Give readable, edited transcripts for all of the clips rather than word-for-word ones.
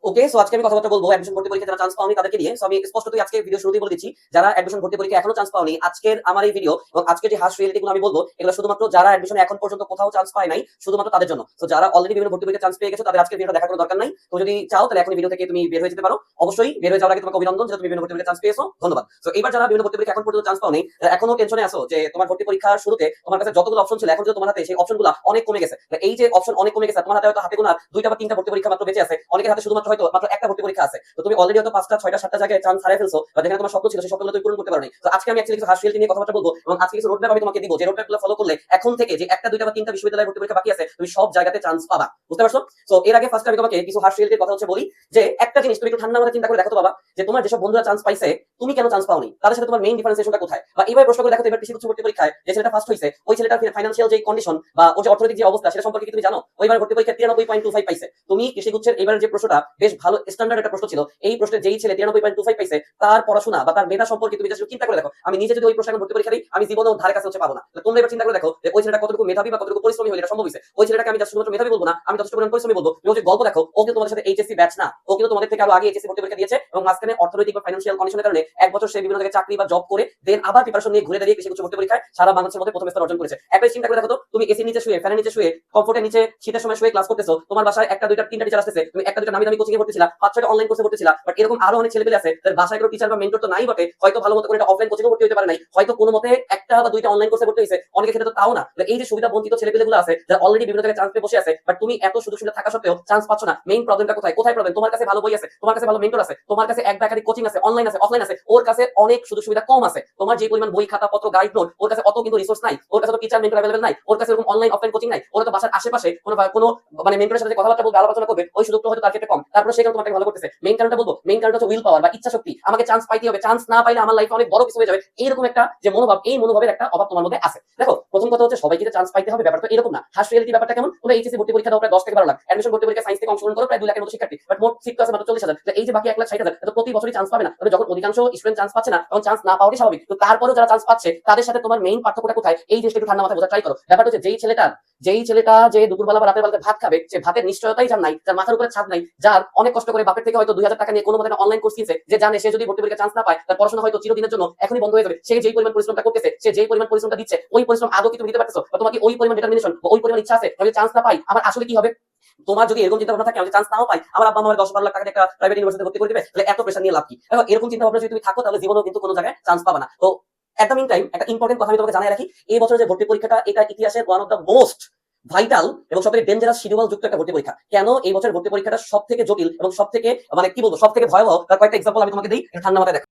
ওকে, so আজকে আমি কথাবার্তা বলবো অ্যাডমিশন ভর্তি পরীক্ষা যারা চান্স পাওনি তাদেরকে নিয়ে। সো আমি স্পষ্টতই আজকে ভিডিও শুরুতেই বলে দিচ্ছি, যারা অ্যাডমিশন ভর্তি পরীক্ষা এখনো চান্স পাওনি, আজকের আমার এই ভিডিও এবং আজকে যে হার্শ রিয়েলিটি গুলো আমি বলবো, এগুলো শুধুমাত্র যারা অ্যাডমিশন এখন পর্যন্ত কোথাও চান্স পায় নাই, শুধুমাত্র তাদের জন্য। সো যারা অলরেডি বিভিন্ন ভর্তি পরীক্ষা চান্স পেয়ে গেছো, তাদের আজকে ভিডিওটা দেখার কোনো দরকার নাই। তো যদি চাও তাহলে এখন ভিডিও থেকে তুমি বের হয়ে যেতে পারো। অবশ্যই বের হয়ে যাওয়ার আগে তোমাকে অভিনন্দন যে তুমি বিভিন্ন ভর্তি পরীক্ষা চান্স পেয়েছো, ধন্যবাদ। সো এইবার যারা বিভিন্ন ভর্তি পরীক্ষা এখন পর্যন্ত চান্স পাওনি, এখনো টেনশনে আছো যে তোমার ভর্তি পরীক্ষার শুরুতে তোমার কাছে যতগুলো অপশন ছিল, এখন যদি তোমার হাতে সেই অপশনগুলো অনেক কমে গেছে। এই যে অপশন অনেক কমে গেছে, তোমার হাতে হয়তো হাতে গোনা দুইটা বা তিনটা ভর্তি পরীক্ষা মাত্র বেঁচে আছে, অনেকের হাতে শুধুমাত্র হয়তো মাত্র একটা ভর্তি পরীক্ষা আছে। তো তুমি অলরেডি হয়তো 5টা 6টা 7টা জায়গায় চান্স হারিয়ে ফেলছো, বা যেখানে তোমার স্বপ্ন ছিল সেই স্বপ্নগুলো তুমি পূরণ করতে পারোনি। তো আজকে আমি অ্যাকচুয়ালি কিছু হার্শ রিয়েলিটি নিয়ে কথাবার্তা বলবো এবং আজকে কিছু রোডম্যাপ আমি তোমাকে দিব, যে রোডম্যাপগুলো ফলো করলে এখন থেকে যে একটা দুইটা বা তিনটা বিশ্ববিদ্যালয়ে ভর্তি পরীক্ষা বাকি আছে, তুমি সব জায়গাতে চান্স পাবা। বুঝতে পারছো? সো এর আগে ফার্স্ট আমি তোমাকে কিছু হার্শ রিয়েলিটির কথা হচ্ছে বলি, যে একটা জিনিস তুমি একটু ঠান্ডা মাথায় চিন্তা করে দেখো তো বাবা, যে তোমার যেসব বন্ধুরা চান্স পাইছে তুমি কেন চান্স পাওনি, তাদের সাথে তোমার মেইন ডিফারেন্সিয়েশনটা কোথায়? বা এইভাবে প্রশ্ন করে দেখো তো, এবার কৃষি উচ্চ ভর্তি পরীক্ষায় যে ছেলেটা ফার্স্ট হয়েছে, ওই ছেলেটার ফাইন্যান্সিয়াল যে কন্ডিশন বা ওর যে অর্থনৈতিক যে অবস্থা সেটা সম্পর্কে কি তুমি জানো? ওইবার ভর্তি পরীক্ষা 93.25 পাইছে। তুমি কৃষি গুচ্ছের এবারে যে প্রশ্নটা বেশ ভালো স্ট্যান্ডার্ড একটা প্রশ্ন ছিল, এই প্রশ্নে যেই ছেলে 93.25 পাইছে, তার পড়াশোনা বা তার মেধা সম্পর্কে তুমি জাস্ট চিন্তা করে দেখো। আমি নিজে যদি ওই প্রশ্নে ভর্তি পরীক্ষা দিই, আমি জীবনেও ধারে কাছে হচ্ছে পাবো না। তোমরা এবার চিন্তা করে দেখো যে ওই ছেলেটা কতটুকু মেধাবী বা কতটুকু পরিশ্রমী হলে এটা সম্ভব হয়েছে। ওই ছেলেটাকে আমি জাস্ট শুধুমাত্র মেধাবী বলবো না, আমি যথেষ্ট পরিমাণ পরিশ্রমী বলবো। তুমি যে গল্প দেখো, ও কিন্তু তোমাদের সাথে এইচএসসি ব্যাচ না, ও কিন্তু তোমাদের থেকে আরো আগে এইচএসসি ভর্তি পরীক্ষা দিয়েছে এবং মাঝখানে অর্থনৈতিক বা ফাইন্যান্সিয়াল কন্ডিশনের কারণে এক বছর সে বিভিন্ন জায়গায় চাকরি বা জব করে দেন আবার প্রিপারেশন নিয়ে ঘুরে দাঁড়িয়ে কৃষি উচ্চ ভর্তি পরীক্ষায় সারা বাংলাদেশের মধ্যে প্রথম স্থান অর্জন করেছে। একটা চিন্তা করে দেখো তো, তুমি এসির নিচে শুয়ে, ফ্যানের নিচে শুয়ে, কমফোর্টের নিচে শীতের সময় শুয়ে ক্লাস করতেছো, তোমার বাসায় একটা দুইটা তিনটা টিচার আসতেছে, তুমি একটা দুইটা নামি দামি কোচিং এ ভর্তি ছিলা, 5-6টা অনলাইন কোর্সে ভর্তি ছিলা, বাট এরকম আরো অনেক ছেলেপেলে আছে যাদের বাসায় কোনো টিচার বা মেন্টর তো নাই বটে, হয়তো ভালো মতো করে একটা অফলাইন কোচিং ভর্তি হতে পারে নাই, হয়তো কোনো মতে একটা বা দুইটা অনলাইন কোর্সে ভর্তি হয়েছে, অনেকের ক্ষেত্রে তো তাও না। এই যে সুবিধা বঞ্চিত ছেলেপেলেগুলো আছে যারা অলরেডি বিভিন্ন জায়গায় চান্স পেয়ে বসে আছে, বাট তুমি এত সুযোগ সুবিধা থাকা সত্ত্বেও চান্স পাচ্ছ না, মেইন প্রবলেমটা কোথায়? কোথায় প্রবলেম? তোমার কাছে ভালো বই আছে, তোমার কাছে ভালো মেন্টর আছে, তোমার কাছে এক একাধিক কোচিং আছে, অনলাইন আছে, অফলাইন আছে, ওর কাছে অনেক সুযোগ সুবিধা কম আছে। তোমার যে পরিমাণ বই খাতা পত্র গাইড নোট, ওর কাছে অত কিন্তু রিসোর্স নাই, ওর কাছে তো টিচার মেন্টর अवेलेबल নাই, ওর কাছে এরকম অনলাইন অফলাইন কোচিং নাই, ওরা তো বাসার আশেপাশে কোনো মানে মেন্টরের সাথে কথাবার্তা বলবে, আলোচনা করবে, ওই সুযোগটা হয়তো তার ক্ষেত্রে কম। তারপরে সে কেন তোমাকে ভালো করতেছে? মেইন কারণটা বলবো, মেইন কারণটা হচ্ছে উইল পাওয়ার বা ইচ্ছা শক্তি। আমাকে চান্স পাইতে হবে, চান্স না পাইলে আমার লাইফে অনেক বড় কিছু হয়ে যাবে, এইরকম একটা যে মনোভাব, এই মনোভাবের একটা অভাব তোমার মধ্যে আছে। দেখো, প্রথম কথা হচ্ছে সবাইকে চান্স পাইতে হবে ব্যাপারটা এরকম না। হার্শ রিয়েলিটি ব্যাপারটা কেমন? তোমরা এইচএসসি ভর্তি পরীক্ষা দাও প্রায় 10 থেকে 12 লাখ, অ্যাডমিশন ভর্তি পরীক্ষা সায়েন্স থেকে অংশগ্রহণ করো প্রায় 2 লাখের মতো শিক্ষার্থী, বাট মোট সিট আছে মাত্র 40,000। এই যে বাকি 1,60,000, তো প্রতি বছরই চান্স পাবে না। তবে যখন অধিকাংশ স্টুডেন্ট চান্স পাচ্ছে না, তখন চান্স না পাওয়াটাই স্বাভাবিক। তো তারপরেও যারা চান্স পাচ্ছে তাদের সাথে তোমার মেইন পার্থক্যটা কোথায়? এই জিনিসটা একটু ঠান্ডা মাথায় বোঝার ট্রাই করো। ব্যাপারটা হচ্ছে যেই ছেলেটা যে দুপুরবেলা বা রাতের বেলাতে ভাত খাবে, সে ভাতের নিশ্চয়তাই যার নাই, যার মাথার উপরে ছাদ নাই, যার অনেক কষ্ট করে বাপের থেকে হয়তো 2,000 টাকা নিয়ে কোনো মতে অনলাইন কোর্স কিনছে, যে জানে সে যদি ভর্তি পরীক্ষা চান্স না পায় তার পড়াশোনা হয়তো চিরদিনের জন্য এখনই বন্ধ হয়ে যাবে, সে যেই পরিমাণ পরিশ্রমটা করতেছে, সে যেই পরিমাণ পরিশ্রমটা দিচ্ছে, ওই পরিশ্রম আদৌ কি তুমি দিতে পারতেছো? বা তোমাকে ওই পরিমাণ ডিটারমিনেশন, ওই পরিমাণ ইচ্ছা আছে? আমি চান্স না পাই আমার আসলে কি হবে? তোমার যদি এরকম চিন্তা ভাবনা থাকে, আমি চান্স নাও পাই, আমার আব্বা আমার 10-12 লাখ টাকা একটা প্রাইভেট ইউনিভার্সিটিতে ভর্তি করে দিবে, তাহলে এত প্রেশার নিয়ে লাভ কি? এরকম চিন্তা ভাবনা যদি তুমি থাকো, তাহলে জীবনেও কিন্তু কোনো জায়গায় চান্স পাবে না। তো এট দ্য মিন টাইম একটা ইম্পর্টেন্ট কথা আমি তোমাকে জানাই রাখি, এই বছর যে ভর্তি পরীক্ষাটা, এটা ইতিহাসের one of the most vital এবং সবথেকে ডেঞ্জারাস শিডিউল যুক্ত একটা ভর্তি পরীক্ষা। কেন এই বছর ভর্তি পরীক্ষাটা সব থেকে জটিল এবং সব থেকে মানে কি বলবো, সব থেকে ভয়াবহ, তার কয়েকটা এক্সাম্পল আমি তোমাকে দিই, ঠান্ডা মাথায় দেখো।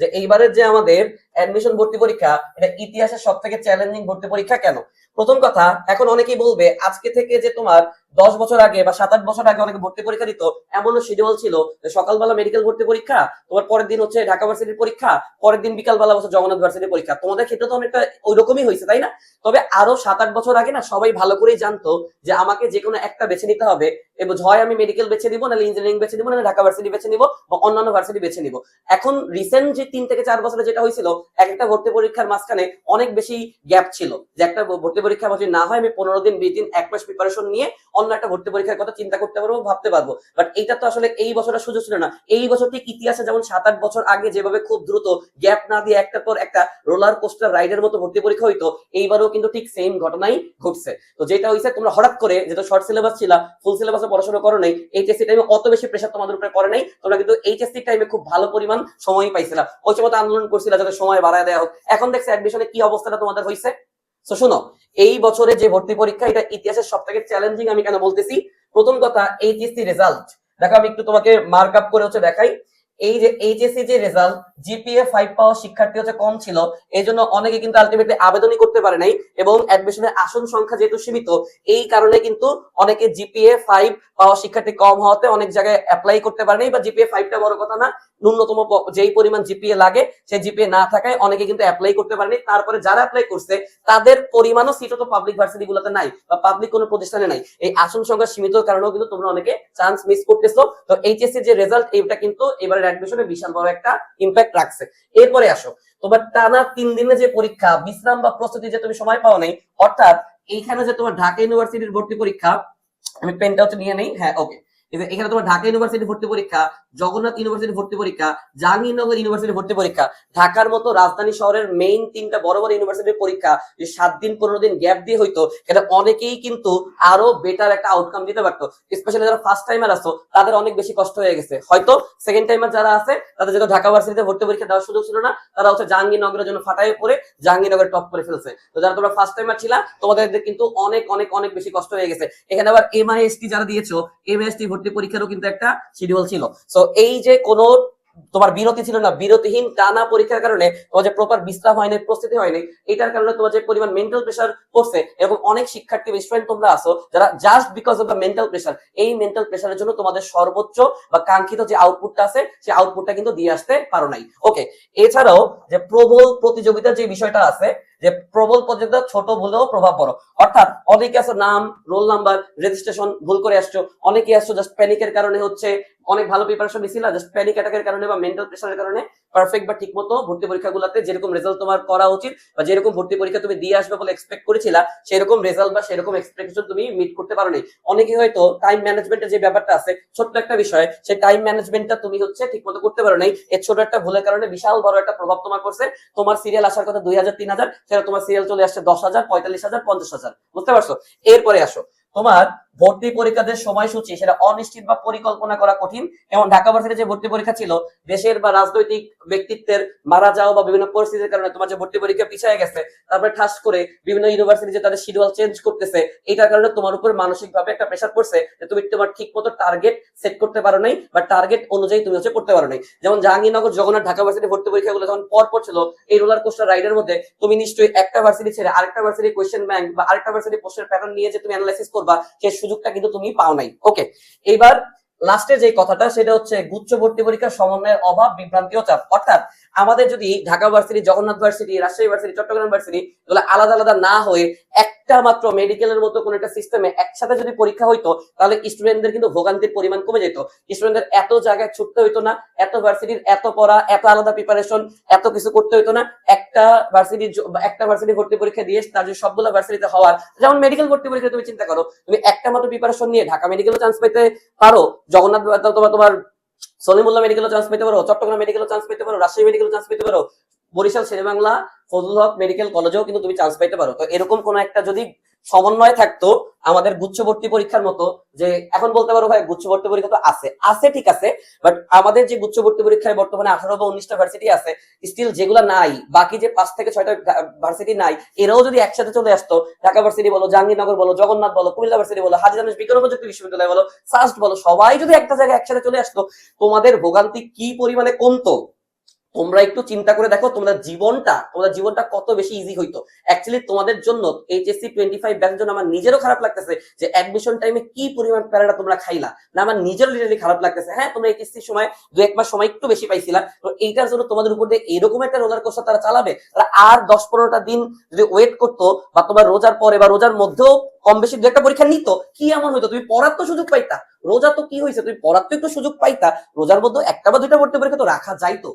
যে এইবারের যে আমাদের অ্যাডমিশন ভর্তি পরীক্ষা, এটা ইতিহাসের সব থেকে চ্যালেঞ্জিং ভর্তি পরীক্ষা। কেন? প্রথম কথা, এখন অনেকেই বলবে আজকে থেকে যে তোমার 10 বছর আগে বা 7-8 বছর আগে অনেকে ভর্তি পরীক্ষা দিত, এমনও শিডিউল ছিল যে সকালবেলা মেডিকেল ভর্তি পরীক্ষা, তোমার পরের দিন হচ্ছে ঢাকা ভার্সিটির পরীক্ষা, পরের দিন বিকালবেলা হচ্ছে জগন্নাথ ভার্সিটির পরীক্ষা। তোমাদের ক্ষেত্রে তো অনেকটা ওই রকমই হয়েছে, তাই না? তবে আরো 7-8 বছর আগে না সবাই ভালো করেই জানতো যে আমাকে যে কোনো একটা বেছে নিতে হবে, এবং হয় আমি মেডিকেল বেছে নিবো, নাহলে ইঞ্জিনিয়ারিং বেছে নিবো, নাহলে ঢাকা ভার্সিটি বেছে নিবো, বা অন্যান্য ভার্সিটি বেছে নিবো। এখন রিসেন্ট যে 3 থেকে 4 বছরে যেটা হয়েছিল, এক একটা ভর্তি পরীক্ষার মাঝখানে অনেক বেশি গ্যাপ ছিল, যে একটা ভর্তি পরীক্ষা যদি না হয় আমি 15 দিন 20 দিন 1 মাস প্রিপারেশন নিয়ে অন্য একটা ভর্তি পরীক্ষার কথা চিন্তা করতে পারবো, ভাবতে পারবো। বাট এইটা তো আসলে এই বছরের সুযোগ ছিল না। এই বছর ঠিক ইতিহাসে যেমন 7-8 বছর আগে যেভাবে খুব দ্রুত গ্যাপ না দিয়ে একটার পর একটা রোলার কোস্টার রাইডের মতো ভর্তি পরীক্ষা হইতো, এইবারও কিন্তু ঠিক সেম ঘটনাই ঘটছে। তো যেটা হয়েছে, তোমরা হঠাৎ করে যেটা শর্ট সিলেবাস ছিল, ফুল সিলেবাসে পড়াশোনা করো নাই, এইচএসসি টাইমে অত বেশি প্রেশার তোমাদের উপরে পড়ে নাই, তোমরা কিন্তু এইচএসসি টাইমে খুব ভালো পরিমাণ সময় পাইছিলা, ওই সময় আন্দোলন করছিলা যাতে সময় বাড়ায় দেওয়া হোক। এখন দেখছে অ্যাডমিশনে কি অবস্থাটা তোমাদের হয়েছে। তো শোনো, এই বছরে যে ভর্তি পরীক্ষা, এটা ইতিহাসের সব থেকে চ্যালেঞ্জিং। আমি কেন বলতেছি? প্রথম কথা, এইচএসসি রেজাল্ট দেখো, আমি একটু তোমাকে মার্ক আপ করে হচ্ছে দেখাই। এই যে এইচএসসি যে রেজাল্ট, জিপিএ 5 পাওয়া শিক্ষার্থী হচ্ছে কম ছিল, এই জন্য অনেকে কিন্তু আলটিমেটলি আবেদনই করতে পারে নাই, এবং অ্যাডমিশনের আসন সংখ্যা যেহেতু সীমিত, এই কারণে কিন্তু অনেকে জিপিএ 5 পাওয়া শিক্ষার্থী কম হওয়াতে অনেক জায়গায় অ্যাপ্লাই করতে পারে নাই, বা জিপিএ 5টা বড় কথা না, ন্যূনতম যেই পরিমাণ জিপিএ লাগে সেই জিপিএ না থাকায় অনেকে কিন্তু অ্যাপ্লাই করতে পারেনি। তারপরে যারা অ্যাপ্লাই করছে তাদের পরিমাণও সিটও তো পাবলিক ভার্সিটি গুলোতে নাই, বা পাবলিক কোনো প্রতিষ্ঠানে নাই। এই আসন সংখ্যা সীমিত কারণেও কিন্তু তোমরা অনেকে চান্স মিস করতেছো। তো এইচএসসি যে রেজাল্ট, এটা কিন্তু এবারের অ্যাডমিশনে বিশাল বড় একটা ইম্প্যাক্ট রাখছে। এরপরে আসো, তোমার টানা 3 দিনে যে পরীক্ষা, বিশ্রাম বা প্রস্তুতি যে তুমি সময় পাও নাই, অর্থাৎ এইখানে যে তোমার ঢাকা ইউনিভার্সিটির ভর্তি পরীক্ষা, আমি পেনটা হচ্ছে নিয়ে নেই, হ্যাঁ ওকে, এখানে তোমার ঢাকা ইউনিভার্সিটি ভর্তি পরীক্ষা, জগন্নাথ ইউনিভার্সিটি ভর্তি পরীক্ষা, জাহাঙ্গীরনগর ইউনিভার্সিটি ভর্তি পরীক্ষা, ঢাকার মতো রাজধানী শহরের মেইন তিনটা বড় বড় ইউনিভার্সিটির পরীক্ষা যে 7 দিন 15 দিন গ্যাপ দিয়ে হইতো, এটা অনেকেই কিন্তু আরো বেটার একটা আউটকাম দিতে পারতো। স্পেশালি যারা ফার্স্ট টাইমার আছো তাদের অনেক বেশি কষ্ট হয়ে গেছে, হয়তো সেকেন্ড টাইমার যারা আছে তাদের যেটা ঢাকা ভার্সিটিতে ভর্তি পরীক্ষা দেওয়ার সুযোগ ছিল না, তারা হচ্ছে জাহাঙ্গীরনগরের জন্য ফাটাই পড়ে জাহাঙ্গীরনগর টপ করে ফেলছে। তো যারা তোমরা ফার্স্ট টাইমার ছিলা তোমাদের কিন্তু অনেক অনেক অনেক বেশি কষ্ট হয়ে গেছে। এখানে আবার এমআইএসটি যারা দিয়েছো, এমআইএসটি ভর্তি পরীক্ষারও কিন্তু একটা শিডিউল ছিল। সো এই যে কোনো তোমার বিরতি ছিল না, বিরতিহীন টানা পরীক্ষার কারণে তোমার যে প্রপার বিশ্রাম হয়নি, প্রস্তুতি হয়নি, এটার কারণে তোমার যে পরিমাণ মেন্টাল প্রেশার পড়ছে, এরকম অনেক শিক্ষার্থী স্টুডেন্ট তোমরা আছো যারা just because of the mental pressure, এই মেন্টাল প্রেশারের জন্য তোমাদের সর্বোচ্চ বা কাঙ্ক্ষিত যে আউটপুটটা আছে সেই আউটপুটটা কিন্তু দিয়ে আসতে পারো নাই। ওকে, এছাড়াও যে প্রবল প্রতিযোগিতার যে বিষয়টা আছে, যে প্রবল প্রতিযোগিতা ছোট ভুলেও প্রভাব পড়ো, অর্থাৎ অনেকে আসো নাম রোল নাম্বার রেজিস্ট্রেশন ভুল করে আসছো, অনেকে আসছো জাস্ট প্যানিকের কারণে, হচ্ছে অনেক ভালো প্রিপারেশন নিছিল জাস্ট প্যানিক অ্যাটাকের কারণে বা মেন্টাল প্রেশারের কারণে পারফেক্ট বা ঠিকমতো ভর্তি পরীক্ষাগুলোতে যেরকম রেজাল্ট তোমার করা উচিত বা যেরকম ভর্তি পরীক্ষা তুমি দিয়ে আসবে বলে এক্সপেক্ট করেছিলা সেরকম রেজাল্ট বা সেরকম এক্সপেকটেশন তুমি মিট করতে পারো নাই। অনেকে হয়তো টাইম ম্যানেজমেন্টের যে ব্যাপারটা আছে, ছোট্ট একটা বিষয়, সেই টাইম ম্যানেজমেন্টটা তুমি হচ্ছে ঠিকমতো করতে পারো নাই, এই ছোট একটা ভুলের কারণে বিশাল বড় একটা প্রভাব তোমার পড়ছে। তোমার সিরিয়াল আসার কথা 2000 3000, সেটা তোমার সিরিয়াল চলে আসছে 10,000 45,000 50,000, বুঝতে পারছো? এরপরে আসো তোমার ভর্তি পরীক্ষাদের সময়সূচি, সেটা অনিশ্চিত বা পরিকল্পনা করা কঠিন। যেমন ঢাকা ভার্সিটির যে ভর্তি পরীক্ষা ছিল, দেশের বা রাজনৈতিক ব্যক্তিত্বের মারা যাওয়া বা বিভিন্ন পরিস্থিতির কারণে তোমার যে ভর্তি পরীক্ষা পিছিয়ে গেছে, তারপরে ঠাস করে বিভিন্ন ইউনিভার্সিটি যে তাদের শিডিউল চেঞ্জ করতেছে, এটার কারণে তোমার উপর মানসিক ভাবে একটা প্রেশার পড়ছে যে তুমি তোমার ঠিক মতো টার্গেট সেট করতে পারো নাই বা টার্গেট অনুযায়ী তুমি হচ্ছে করতে পারো নাই। যেমন জাহাঙ্গীরনগর জগন্নাথ ঢাকা ভার্সিটি ভর্তি পরীক্ষাগুলো যখন পর ছিল, এই রোলার কোস্টার রাইডের মধ্যে তুমি নিশ্চয়ই একটা ভার্সিটি ছেড়ে আরেকটা ভার্সিটি কোয়েশ্চেন ব্যাংক বা আরেকটা ভার্সিটি প্রশ্নের প্যাটার্ন নিয়ে যে তুমি অ্যানালাইসিস করবা, সেই সুযোগটা কিন্তু তুমি পাও নাই। ওকে, এইবার লাস্টে যে কথাটা সেটা হচ্ছে গুচ্ছ ভর্তি পরীক্ষার সমন্বয়ের অভাব, বিভ্রান্তি ও চাপ। অর্থাৎ আমাদের যদি Dhaka varsity, Jagannath varsity, Rajshahi varsity, Chittagong varsity এগুলো আলাদা আলাদা না হয়ে একটা মাত্র মেডিকেলের মতো কোন একটা সিস্টেমে একসাথে যদি পরীক্ষা হইতো, তাহলে স্টুডেন্টদের কিন্তু ভোগান্তির পরিমাণ কমে যেত। স্টুডেন্টদের এত জায়গায় ছুটতে হইতো না, এত ভার্সিটির এত পড়া, এত আলাদা প্রিপারেশন, এত কিছু করতে হইতো না। একটা ভার্সিটি ভর্তি পরীক্ষা দিয়ে তার যে সবগুলো ভার্সিটিতে হওয়ার, যেমন মেডিকেল ভর্তি পরীক্ষা তুমি চিন্তা করো, তুমি একটা মাত্র প্রিপারেশন নিয়ে ঢাকা মেডিকেলও চান্স পেতে পারো, জগন্নাথ তোমার সলিমুল্লাহ মেডিকেলও চান্স পেতে পারো, চট্টগ্রাম মেডিকেলও চান্স পেতে পারো, রাজশাহী মেডিকেলও চান্স পেতে পারো, বরিশাল শেরেবাংলা ফজলুল হক মেডিকেল কলেজেও কিন্তু তুমি চান্স পাইতে পারো। তো এরকম কোন একটা যদি সমন্বয় থাকতো আমাদের গুচ্ছ ভর্তি পরীক্ষার মতো, যে এখন বলতে পারো ভাই গুচ্ছ ভর্তি পরীক্ষা তো আছে আছে ঠিক আছে, বাট আমাদের যে গুচ্ছ ভর্তি পরীক্ষায় বর্তমানে 18 বা 19টা ভার্সিটি আছে, স্টিল যেগুলো নাই, বাকি যে 5 থেকে 6টা ভার্সিটি নাই, এরাও যদি একসাথে চলে আসতো, ঢাকা ভার্সিটি বলো, জাহাঙ্গীরনগর বলো, জগন্নাথ বলো, কুমিল্লা ভার্সিটি বলো, হাজী দানেশ বিজ্ঞান ও প্রযুক্তি বিশ্ববিদ্যালয় বলো, সাস্ট বলো, সবাই যদি একটা জায়গায় একসাথে চলে আসতো, তোমাদের ভোগান্তি কি পরিমাণে কমতো তোমরা একটু চিন্তা করে দেখো। তোমাদের জীবনটা কত বেশি ইজি হইতো। অ্যাকচুয়ালি তোমাদের জন্য এইচএসসি 25 ব্যাচের জন্য আমার নিজেরও খারাপ লাগতেছে যে অ্যাডমিশন টাইমে কি পরিমাণ প্যারাটা তোমরা খাইলা, না আমার নিজের রিয়েলি খারাপ লাগতেছে। হ্যাঁ, তোমরা এইচএসসি সময় 2-1 মাস সময় একটু বেশি পাইছিলা, তো এইটার জন্য তোমাদের উপর দিয়ে এরকম একটা রোলার কোস্টার তারা চালাবে, তারা আর 10-15টা দিন যদি ওয়েট করতো বা তোমার রোজার পরে বা রোজার মধ্যেও কম বেশি দু একটা পরীক্ষা নিত, কি এমন হইতো তুমি পড়ার তো সুযোগ পাইতা। রোজা তো কি হয়েছে, তুমি পড়ার তো একটু সুযোগ পাইতা, রোজার মধ্যে একটা বা দুইটা ভর্তি পরীক্ষা তো রাখা যাইতো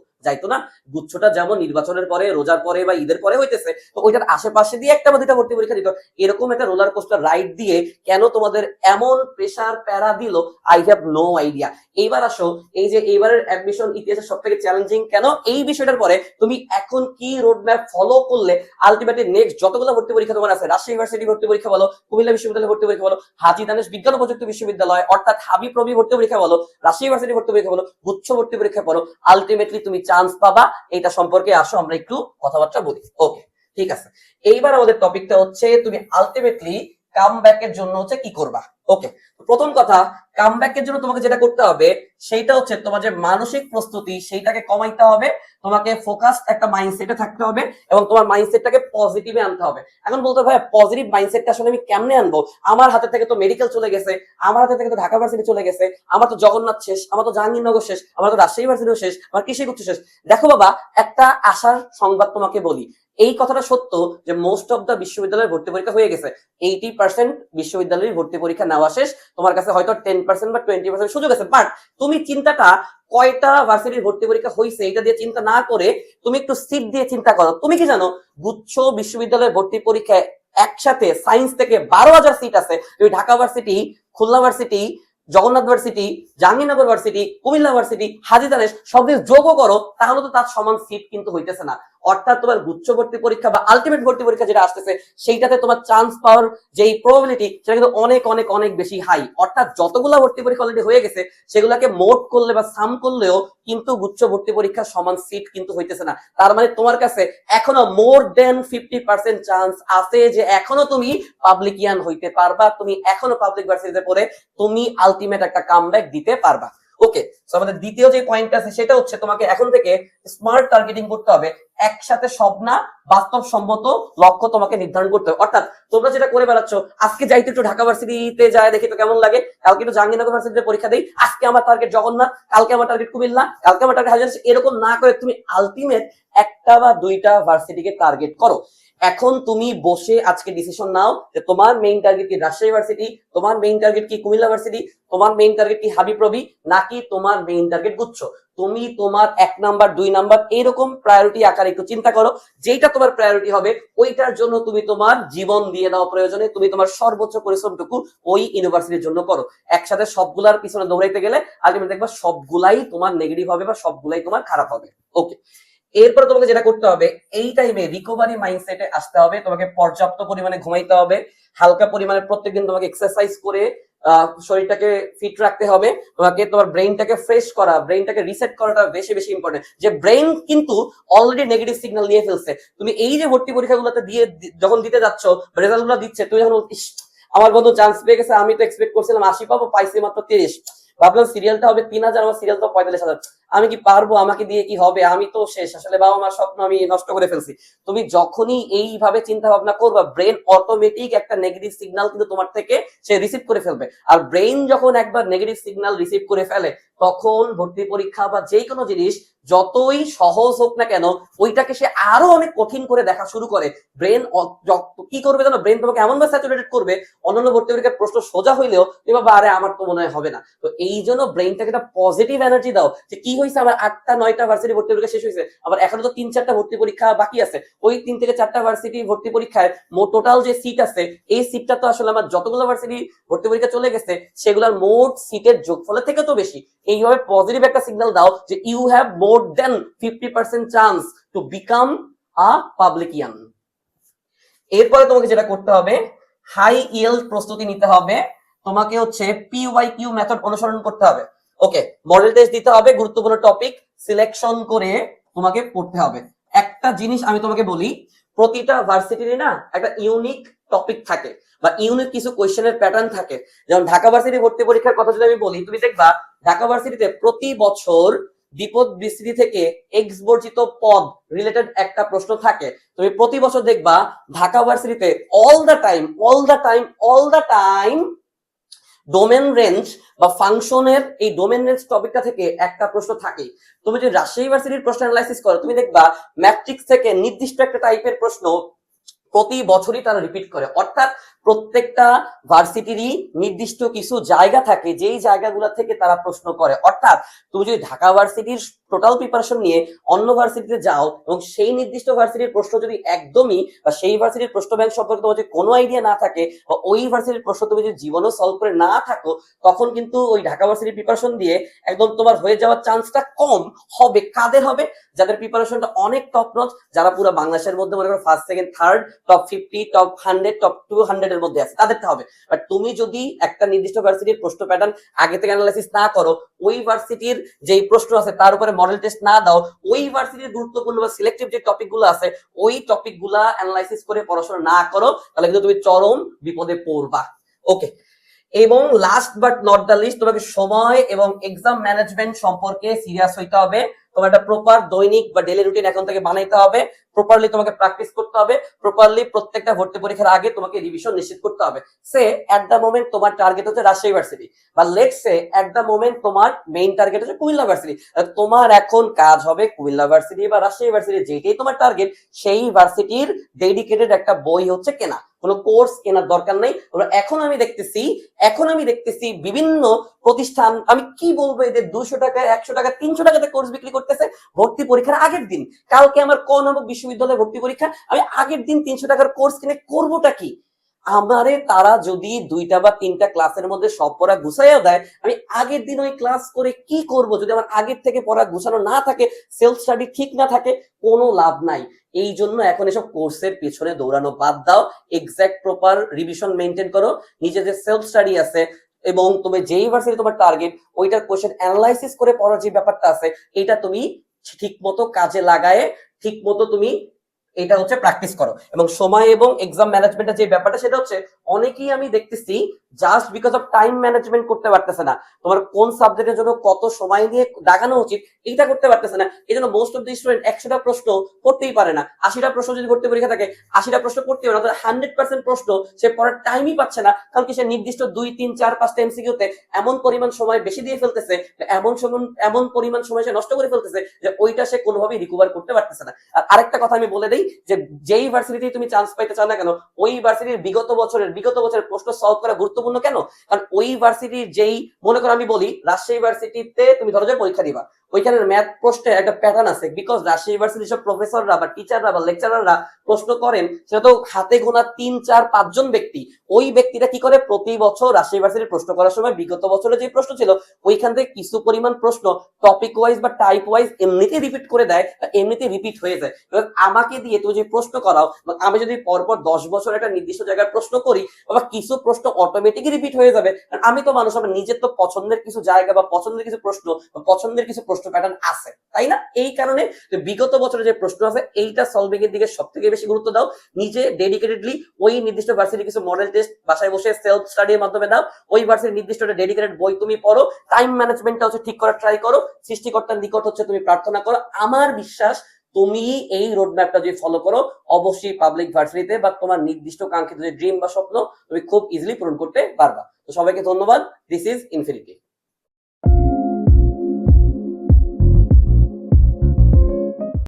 না? গুচ্ছটা যেমন নির্বাচনের পরে, রোজার পরে বা ঈদের পরে হইতেছে, তো ওইটার আশেপাশে দিয়ে একটা বা দুইটা ভর্তি পরীক্ষা দিত। এরকম একটা রোলার কোস্টার রাইড দিয়ে কেন তোমাদের এমন প্রেসার প্যারা দিল, আই হ্যাভ নো আইডিয়া। এইবার আসো, এই যে এইবারের অ্যাডমিশন ইতিহাসের সব থেকে চ্যালেঞ্জিং কেন, এই বিষয়টার পরে তুমি এখন কি রোড ম্যাপ ফলো করলে আলটিমেটলি নেক্সট যতগুলো ভর্তি পরীক্ষা তোমার আছে, রাজশাহী ইউনিভার্সিটি ভর্তি পরীক্ষা বলো, কুমিল্লা বিশ্ববিদ্যালয় ভর্তি পরীক্ষা বলো, হাজী দানেশ বিজ্ঞান ও প্রযুক্তি বিশ্ববিদ্যালয় অর্থাৎ হাবিব রবি ভর্তি পরীক্ষা বলো, রাজশাহী ইউনিভার্সিটি ভর্তি পরীক্ষা বলো, গুচ্ছ ভর্তি পরীক্ষা বলো, আলটিমেটলি তুমি চান্স পাবা। এটা সম্পর্কে আসো আমরা একটু কথাবার্তা বলি। ওকে, ঠিক আছে। এইবার আমাদের টপিকটা হচ্ছে তুমি আলটিমেটলি কামব্যাকের জন্য হচ্ছে কি করবা। ওকে, প্রথম কথা, কামব্যাকের জন্য তোমাকে যেটা করতে হবে সেইটা হচ্ছে তোমার যে মানসিক প্রস্তুতি সেইটাকে কমাইতে হবে, তোমাকে ফোকাস একটা মাইন্ডসেটে থাকতে হবে এবং তোমার মাইন্ডসেটটাকে পজিটিভে আনতে হবে। এখন বলতে ভাই পজিটিভ মাইন্ডসেটটা আসলে আমি কেমনে আনবো, আমার হাতে থেকে তো মেডিকেল চলে গেছে, আমার হাতে থেকে তো ঢাকা ভার্সিটি চলে গেছে, আমার তো জগন্নাথ শেষ, আমার তো জাহাঙ্গীরনগর শেষ, আমার তো রাজশাহী ভার্সিটিও শেষ, আমার কৃষি গুচ্ছ শেষ। দেখো বাবা, একটা আশার সংবাদ তোমাকে বলি, এই কথাটা সত্য যে মোস্ট অফ দা বিশ্ববিদ্যালয়ের ভর্তি পরীক্ষা হয়ে গেছে, 80% বিশ্ববিদ্যালয়ের ভর্তি পরীক্ষা নেওয়া শেষ, তোমার কাছে হয়তো 10% বা 20% সুযোগ আছে। বাট তুমি চিন্তাটা কয়টা ভার্সিটির ভর্তি পরীক্ষা হয়েছে এটা দিয়ে চিন্তা না করে তুমি একটু সিট দিয়ে চিন্তা করো। তুমি কি জানো গুচ্ছ বিশ্ববিদ্যালয়ের ভর্তি পরীক্ষায় একসাথে সায়েন্স থেকে 12,000 সিট আছে, তুমি Dhaka varsity, Khulna varsity, Jagannath varsity, Jahangirnagar varsity, Comilla varsity, Haji Danesh সব কিছু যোগও করো, তাহলে তো তার সমান সিট কিন্তু হইতেছে না। অর্থাৎ তোমার গুচ্ছ ভর্তি পরীক্ষা বা আলটিমেট ভর্তি পরীক্ষা যেটা আসতেছে, সেইটাতে তোমার চান্স পাওয়ার যেই প্রবাবিলিটি সেটা কিন্তু অনেক অনেক অনেক বেশি হাই। অর্থাৎ যতগুলা ভর্তি পরীক্ষা অলরেডি হয়ে গেছে সেগুলোকে মোট করলে বা সাম করলেও কিন্তু গুচ্ছ ভর্তি পরীক্ষার সমান সিট কিন্তু হইতেছে না। তার মানে তোমার কাছে এখনো মোর দেন 50% চান্স আছে যে এখনো তুমি পাবলিকিয়ান হইতে পারবা, তুমি এখনো পাবলিক ভার্সিটিতে পড়ে তুমি আলটিমেট একটা কামব্যাক দিতে পারবা। ওকে, সো আমাদের দ্বিতীয় যে পয়েন্ট আছে সেটা হচ্ছে তোমাকে এখন থেকে স্মার্ট টার্গেটিং করতে হবে। একসাথে সব না, বাস্তবসম্মত লক্ষ্য তোমাকে নির্ধারণ করতে হবে। অর্থাৎ তোমরা যেটা করে বেড়াচ্ছ, আজকে যাইতে একটু ঢাকা ভার্সিটিতে যায় দেখি তো কেমন লাগে, কালকে একটু জাহাঙ্গীরনগর ভার্সিটিতে পরীক্ষা দেই, আজকে আমার টার্গেট জগন্নাথ, কালকে আমার টার্গেট কুমিল্লা, কালকে আমার টার্গেট হাজার, এরকম না করে তুমি আলটিমেট একটা বা দুইটা ভার্সিটিকে টার্গেট করো। এখন তুমি বসে আজকে ডিসিশন নাও যে তোমার মেইন টার্গেট কি রাজশাহী ভার্সিটি, তোমার মেইন টার্গেট কি কুমিল্লা ভার্সিটি, তোমার মেইন টার্গেট কি হাবিব রবি, নাকি তোমার মেইন টার্গেট গুচ্ছ। তুমি তোমার 1 নাম্বার 2 নাম্বার এরকম প্রায়োরিটি আকারে একটু চিন্তা করো, যেটা তোমার প্রায়োরিটি হবে ওইটার জন্য তুমি তোমার জীবন দিয়ে দাও, প্রয়োজনে তুমি তোমার সর্বোচ্চ পরিশ্রমটুকু ওই ইউনিভার্সিটির জন্য করো। একসাথে সবগুলার পিছনে দৌড়াইতে গেলে আলটিমেটলি দেখবা সবগুলাই তোমার নেগেটিভ হবে বা সবগুলাই তোমার খারাপ হবে। ওকে, এরপর তোমাকে যেটা করতে হবে, এই টাইমে রিকভারি মাইন্ডসেটে আসতে হবে। তোমাকে পর্যাপ্ত পরিমাণে ঘুমাইতে হবে, হালকা পরিমাণে প্রত্যেকদিন তোমাকে এক্সারসাইজ করে শরীরটাকে ফিট রাখতে হবে। তোমাকে তোমার ব্রেইনটাকে ফ্রেশ করা, ব্রেইনটাকে রিসেট করাটা বেশি বেশি ইম্পর্টেন্ট। যে ব্রেইন কিন্তু অলরেডি নেগেটিভ সিগন্যাল নিয়ে ফেলছে। তুমি এই যে ভর্তি পরীক্ষাগুলোতে দিয়ে যখন দিতে যাচ্ছ, রেজাল্ট গুলো দিচ্ছে, তুমি যখন আমার বন্ধু চান্স পেয়ে গেছে, আমি তো এক্সপেক্ট করছিলাম 80 পাবো, পাইছি মাত্র 30, ভাবলাম সিরিয়ালটা হবে 3,000, আমার সিরিয়াল তো 45,000, আমি কি পারবো, আমাকে দিয়ে কি হবে, আমি তো শেষ, আসলে বাবা মার স্বপ্ন আমি নষ্ট করে ফেলছি। তুমি যখনই এইভাবে চিন্তা ভাবনা করবা, ব্রেন অটোমেটিক একটা নেগেটিভ সিগন্যাল কিন্তু তোমার থেকে সে রিসিভ করে ফেলবে। আর ব্রেন যখন একবার নেগেটিভ সিগন্যাল রিসিভ করে ফেলে, তখন ভর্তি পরীক্ষা বা যে কোনো জিনিস যতই সহজ হোক না কেন, ওইটাকে সে আরো অনেক কঠিন করে দেখা শুরু করে। ব্রেন কি করবে জানো, ব্রেন তোমাকে এমন ভাবে স্যাচুরেটেড করবে, অন্যান্য ভর্তি পরীক্ষার প্রশ্ন সোজা হইলেও তুমি ভাববা আরে আমার তো মনে হয় হবে না। তো এই জন্য ব্রেনটাকে একটা পজিটিভ এনার্জি দাও যে কি হয়েছে, আমার 8টা 9টা ভার্সিটি ভর্তি পরীক্ষা শেষ হয়েছে, আবার এখনো তো 3-4টা ভর্তি পরীক্ষা বাকি আছে। ওই 3 থেকে 4টা ভার্সিটি ভর্তি পরীক্ষায় টোটাল যে সিট আছে, এই সিটটা তো আসলে আমার যতগুলো ভার্সিটি ভর্তি পরীক্ষা চলে গেছে সেগুলোর মোট সিটের যোগফলের থেকে তো বেশি। এইভাবে পজিটিভ একটা সিগন্যাল দাও যে you have more than 50% chance to become a publician. এরপরে তোমাকে যেটা করতে হবে, হাই ইয়েল্ড প্রস্তুতি নিতে হবে। তোমাকে হচ্ছে PYQ মেথড অনুসরণ করতে হবে। ওকে, মডেল টেস্ট দিতে হবে, গুরুত্বপূর্ণ টপিক সিলেকশন করে তোমাকে পড়তে হবে। একটা জিনিস আমি তোমাকে বলি, প্রতিটা ভার্সিটির না একটা ইউনিক টপিক থাকে বা ইউনিক কিছু কোয়েশ্চেনের প্যাটার্ন থাকে। যেমন ঢাকা ভার্সিটি ভর্তি পরীক্ষার কথা যদি আমি বলি, তুমি দেখবা ঢাকা ভার্সিটিতে প্রতি বছর বিপদ বিস্তৃতি থেকে এক্স বর্জিত পদ রিলেটেড একটা প্রশ্ন থাকে। তুমি প্রতি বছর দেখবা ঢাকা ভার্সিটিতে all the time domain range বা ফাংশনের এই ডোমেন রেঞ্জ টপিকটা থেকে একটা প্রশ্ন থাকে। তুমি যদি রাজশাহী ভার্সিটির প্রশ্ন অ্যানালাইসিস করো, তুমি দেখবা ম্যাট্রিক্স থেকে নির্দিষ্ট একটা টাইপের প্রশ্ন প্রতি বছরই তারা রিপিট করে। অর্থাৎ প্রত্যেকটা ভার্সিটিরই নির্দিষ্ট কিছু জায়গা থাকে যেই জায়গাগুলো থেকে তারা প্রশ্ন করে। অর্থাৎ তুমি যদি ঢাকা ভার্সিটির টোটাল প্রিপারেশন নিয়ে অন্য ভার্সিটিতে যাও এবং সেই নির্দিষ্ট ভার্সিটির প্রশ্ন যদি একদমই বা সেই ভার্সিটির প্রশ্ন ব্যাংক সম্পর্কে তোমার যদি কোনো আইডিয়া না থাকে বা ওই ভার্সিটির প্রশ্ন তুমি যদি জীবনেও সলভ করে না থাকো, তখন কিন্তু ওই ঢাকা ভার্সিটির প্রিপারেশন দিয়ে একদম তোমার হয়ে যাওয়ার চান্সটা কম হবে। কাদের হবে? যাদের প্রিপারেশনটা অনেক টপ নচ, যারা পুরো বাংলাদেশের মধ্যে মনে করো first second third top 50 top 100 top 200 এর মধ্যে আছে, তাদেরটা হবে। বাট তুমি যদি একটা নির্দিষ্ট ভার্সিটির প্রশ্ন প্যাটার্ন আগে থেকে অ্যানালাইসিস না করো, ওই ভার্সিটির যেই প্রশ্ন আছে তার উপরে মডেল টেস্ট না দাও, ওই ভার্সিটির গুরুত্বপূর্ণ বা সিলেক্টিভ যে টপিকগুলো আছে ওই টপিকগুলা অ্যানালাইসিস করে পড়াশোনা না করো, তাহলে কিন্তু তুমি চরম বিপদে পড়বা। ওকে, এবং last but not the least, তোমাকে সময় এবং এক্সাম ম্যানেজমেন্ট সম্পর্কে সিরিয়াস হইতে হবে। তোমার একটা প্রপার দৈনিক বা ডেইলি রুটিন এখন থেকে বানাইতে হবে। প্রপারলি তোমাকে প্র্যাকটিস করতে হবে। প্রপারলি প্রত্যেকটা ভর্তি পরীক্ষার আগে তোমাকে রিভিশন নিশ্চিত করতে হবে। সে এট দ্য মোমেন্ট তোমার টার্গেট হচ্ছে রাজশাহী ভার্সিটি, বা let's say at the moment তোমার মেইন টার্গেট হচ্ছে কুমিল্লা ভার্সিটি। তোমার এখন কাজ হবে কুমিল্লা ভার্সিটি বা রাজশাহী ভার্সিটি যেটাই তোমার টার্গেট, সেই ভার্সিটির ডেডিকেটেড একটা বই হচ্ছে কেনা। কোনো কোর্স কেনার দরকার নেই। এখন আমি দেখতেছি বিভিন্ন প্রতিষ্ঠান, আমি কি বলবো, এদের 200 টাকা 100 টাকা 300 টাকাতে কোর্স বিক্রি করতেছে ভর্তি পরীক্ষার আগের দিন। কালকে আমার ক নামক বিশ্ববিদ্যালয়ে ভর্তি পরীক্ষা, আমি আগের দিন 300 টাকার কোর্স কিনে করবোটা কি? আমারে তারা যদি 2টা বা 3টা ক্লাসের মধ্যে সব পড়া গুছাইয়া দেয়, আমি আগের দিন ওই ক্লাস করে কি করব? যদি আমার আগের থেকে পড়া গুছানো না থাকে, সেলফ স্টাডি ঠিক না থাকে, কোনো লাভ নাই। এই জন্য এখন এসব কোর্সের পেছনে দৌড়ানো বাদ দাও, এক্সাক্ট প্রপার রিভিশন মেনটেন করো, নিজেদের সেলফ স্টাডি আছে এবং তুমি যে ইউনিভার্সিটি তোমার টার্গেট, ওইটার কোশ্চেন অ্যানালাইসিস করে পড়ার যে ব্যাপারটা আছে, এটা তুমি ঠিক মতো কাজে লাগায়ে ঠিক মতো তুমি এটা হচ্ছে প্র্যাকটিস করো। এবং সময় এবং এক্সাম ম্যানেজমেন্টের যে ব্যাপারটা, সেটা হচ্ছে অনেকেই আমি দেখতেছি just because of time management করতে পারতেছে না, তোমার কোন সাবজেক্টের জন্য কত সময় নিয়ে দাগানো উচিত এইটা করতে পারতেছে না। এই জন্য মোস্ট অফ দি স্টুডেন্ট 100টা প্রশ্ন করতেই পারে না। 80টা প্রশ্ন যদি ভর্তি পরীক্ষা থাকে, 80টা প্রশ্ন করতেই পারে না, 100% প্রশ্ন সে পড়ার টাইমই পাচ্ছে না, কারণ কি সে নির্দিষ্ট 2 3 4 5টা এমসিকিউতে এমন পরিমাণ সময় বেশি দিয়ে ফেলতেছে, এমন পরিমাণ সময় সে নষ্ট করে ফেলতেছে যে ওইটা সে কোনোভাবেই রিকভার করতে পারতেছে না। আর আরেকটা কথা আমি বলে দেই, যে যেই ভার্সিটিতে তুমি চান্স পাইতে চাও না কেন, ওই ভার্সিটির বিগত বছরের প্রশ্ন সলভ করা গুরুত্বপূর্ণ কেন? কারণ ওই ভার্সিটির যেই, মনে করো আমি বলি রাজশাহী ভার্সিটিতে তুমি ধরো যে পরীক্ষা দিবা, ওইখানের ম্যাথ প্রশ্নে একটা প্যাটার্ন আছে, বিকজ রাজশাহী ইউনিভার্সিটির সব প্রফেসররা বা টিচাররা বা লেকচারাররা প্রশ্ন করেন সেটা তো হাতে গোনা 3 4 5 জন ব্যক্তি। ওই ব্যক্তিরা কি করে, প্রতি বছর রাজশাহী ইউনিভার্সিটির প্রশ্ন করার সময় বিগত বছরে যে প্রশ্ন ছিল ওইখান থেকে কিছু পরিমাণ প্রশ্ন টপিক ওয়াইজ বা টাইপ ওয়াইজ এমনিতেই রিপিট করে দেয়, এমনিতেই রিপিট হয়ে যায়। এবার আমাকে দিয়ে তুমি যে প্রশ্ন করাও, আমি যদি পরপর 10 বছর একটা নির্দিষ্ট জায়গায় প্রশ্ন করি, বা কিছু প্রশ্ন অটোমেটিকই রিপিট হয়ে যাবে। আমি তো মানুষ, আমার নিজের তো পছন্দের কিছু জায়গা বা পছন্দের কিছু প্রশ্ন বা পছন্দের কিছু প্রশ্ন প্যাটার্ন আছে, তাই না? এই কারণে বিগত বছরে যে প্রশ্ন আছে এইটা সলভিং এর দিকে সব থেকে বেশি গুরুত্ব দাও। নিজে ডেডিকেটেডলি ওই নির্দিষ্ট ভার্সিটির কিছু মডেল টেস্ট বাসায় বসে সেলফ স্টাডির মাধ্যমে দাও, ওই ভার্সিটির নির্দিষ্ট ডেডিকেটেড বই তুমি পড়ো, টাইম ম্যানেজমেন্টটা হচ্ছে ঠিক করার ট্রাই করো, সৃষ্টিকর্তার নিকট হচ্ছে তুমি প্রার্থনা করো। আমার বিশ্বাস তুমি এই রোড ম্যাপটা যদি ফলো করো, অবশ্যই পাবলিক ভার্সিটিতে বা তোমার নির্দিষ্ট কাঙ্ক্ষিত যে ড্রিম বা স্বপ্ন তুমি খুব ইজিলি পূরণ করতে পারবা। তো সবাইকে ধন্যবাদ। This is infinity.